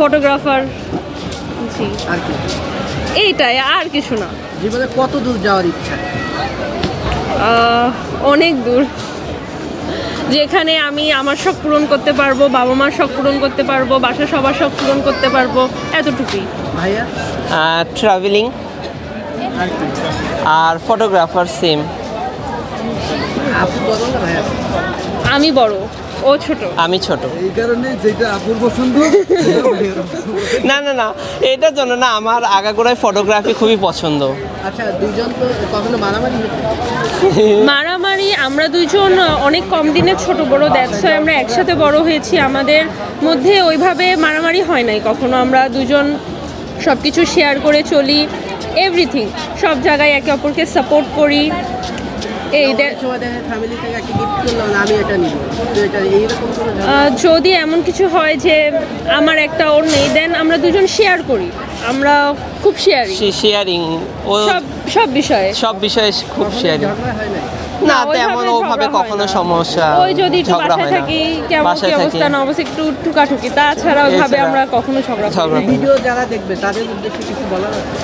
Photographer. জি, আর কি? এইটাই, আর কিছু না। জীবনে কত দূর যাওয়ার ইচ্ছা? অনেক দূর, যেখানে আমি আমার শখ পূরণ করতে পারবো, বাবা মার শখ পূরণ করতে পারবো, বাসার সবার শখ পূরণ করতে পারবো, এতটুকুই। ভাইয়া? ট্রাভেলিং আর কি? আর ফটোগ্রাফার সেম। আপু বলো না ভাইয়া? আমি বড়, ও ছোট। আমি ছোট। এই কারণে যেটা আপুর পছন্দ। না না না, এটার জন্য না, আমার আগাগোড়ায় ফটোগ্রাফি খুবই পছন্দ। আচ্ছা, দুইজন তো কখনো মারামারি হয়েছে? মারামারি আমরা দুইজন অনেক কম দিনের ছোট বড়, দ্যাটস ওয়াই আমরা একসাথে বড় হয়েছি। আমাদের মধ্যে ওইভাবে মারামারি হয় নাই কখনো। আমরা দুজন সব কিছু শেয়ার করে চলি, এভরিথিং, সব জায়গায় একে অপরকে সাপোর্ট করি। এই অনেক সময় দেখেন ফ্যামিলি থেকে একটা গিফট করলো না, আমি এটা নিব, তো এটা এইরকম কোনো যদি এমন কিছু হয় যে আমার একটা ওর নেই, দেন আমরা দুজন শেয়ার করি। আমরা খুব শেয়ারিং, শেয়ারিং, ও সব বিষয়ে। সব বিষয়ে খুব শেয়ারিং। ঝগড়া হয় না? না, ওইভাবে তেমন ওভাবে ঝগড়া হয় কখনো না। সমস্যা, ওই যদি একটু ঝগড়া বাসায় হয় না। থাকি, কেমন কি বাসায় অবস্থা থাকি। না অবস্থা, একটু টুকাটুকি, তাছাড়া ওইভাবে এছাড়া আমরা কখনো ঝগড়া করি ঝগড়া না। করি। ভিডিও যারা দেখবে তাদের উদ্দেশ্যে কিছু বলার আছে?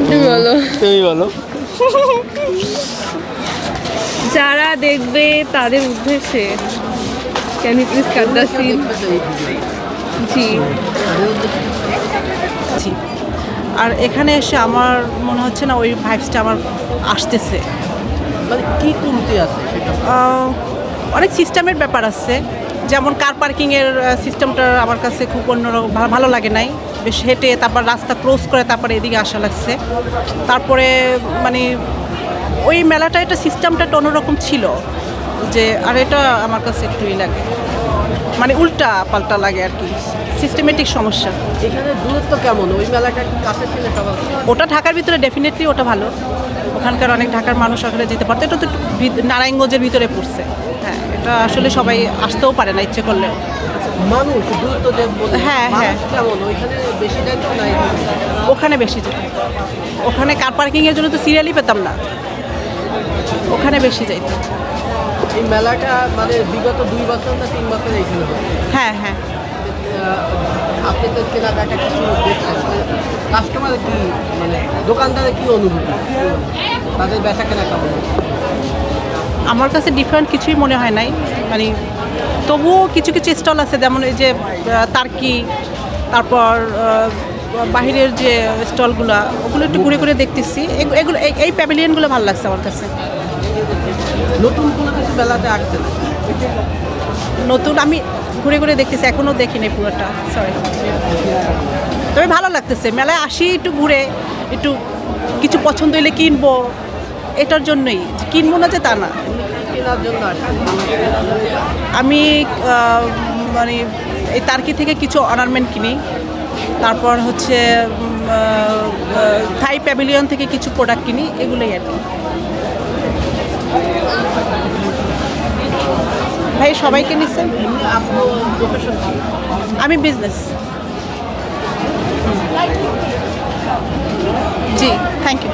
তুমি বলো। তুমি বলো। যারা দেখবে তাদের উদ্দেশ্যে, can you please cut the scene? দেখবে তো এই ভিডিও, জি, তাদের উদ্দেশ্যে জি। আর এখানে এসে আমার মনে হচ্ছে না ওই ভাইবসটা আমার আসতেছে। মানে কি কমতি আছে সেটা? অনেক সিস্টেমের ব্যাপার আছে, যেমন কার পার্কিংয়ের সিস্টেমটা আমার কাছে খুব অন্যরকম, ভালো লাগে নাই। বেশ হেঁটে তারপর রাস্তা ক্রস করে তারপরে এদিকে আসা লাগছে। তারপরে মানে ওই মেলাটা এটা সিস্টেমটা একটা অন্যরকম ছিল, যে আর এটা আমার কাছে একটুই লাগে, মানে উল্টা পাল্টা লাগে আর কি, সিস্টেমেটিক সমস্যা। এখানে দূরত্ব কেমন? ওই মেলাটা কি কাছে ছিল সবার? ওটা ঢাকার ভিতরে ডেফিনেটলি ওটা ভালো, ওখানকার অনেক ঢাকার মানুষ আসলে যেতে পারতো। এটা তো একটু নারায়ণগঞ্জের ভিতরে পড়ছে। হ্যাঁ, এটা আসলে সবাই আসতেও পারে না ইচ্ছে করলেও। মানুষ দূরত্ব যে বলে, হ্যাঁ, হ্যাঁ। মানুষ কেমন ওইখানে বেশি যায় তো না? ওখানে বেশি যেত, ওখানে কার পার্কিংয়ের জন্য তো সিরিয়ালই পেতাম না, ওখানে বেশি যাইতো। এই মেলাটা মানে বিগত 2 বছর না 3 বছর এইখানে হচ্ছে। হ্যাঁ হ্যাঁ। আপনি তো কেনাকাটা কিছু দেখছেন, কাস্টমারের কি মানে দোকানদারের কি অনুভূতি, তাদের বেচা কেনা কেমন? আমার কাছে ডিফারেন্ট কিছুই মনে হয় নাই, মানে তবুও কিছু কিছু স্টল আছে, যেমন এই যে তার্কি, তারপর বাহিরের যে স্টলগুলো, ওগুলো একটু ঘুরে ঘুরে দেখতেছি। এগুলো এই প্যাভিলিয়নগুলো ভালো লাগছে আমার কাছে। নতুন কোনো কিছু মেলাতে আসছে না? নতুন আমি ঘুরে ঘুরে দেখতেছি, এখনও দেখিনি পুরোটা, সরি। তবে ভালো লাগতেছে, মেলায় আসি একটু ঘুরে, একটু কিছু পছন্দ হলে কিনবো, এটার জন্যই। কিনবো না যে তা না। কেনার জন্য আসে? আমি মানে এই তার্কি থেকে কিছু অর্নামেন্ট কিনি, তারপর হচ্ছে থাই প্যাভিলিয়ন থেকে কিছু প্রোডাক্ট কিনি, এগুলোই আর কি। ভাই সবাইকে নিচ্ছেন? আপনি প্রফেশন কি? আমি বিজনেস। G, thank you.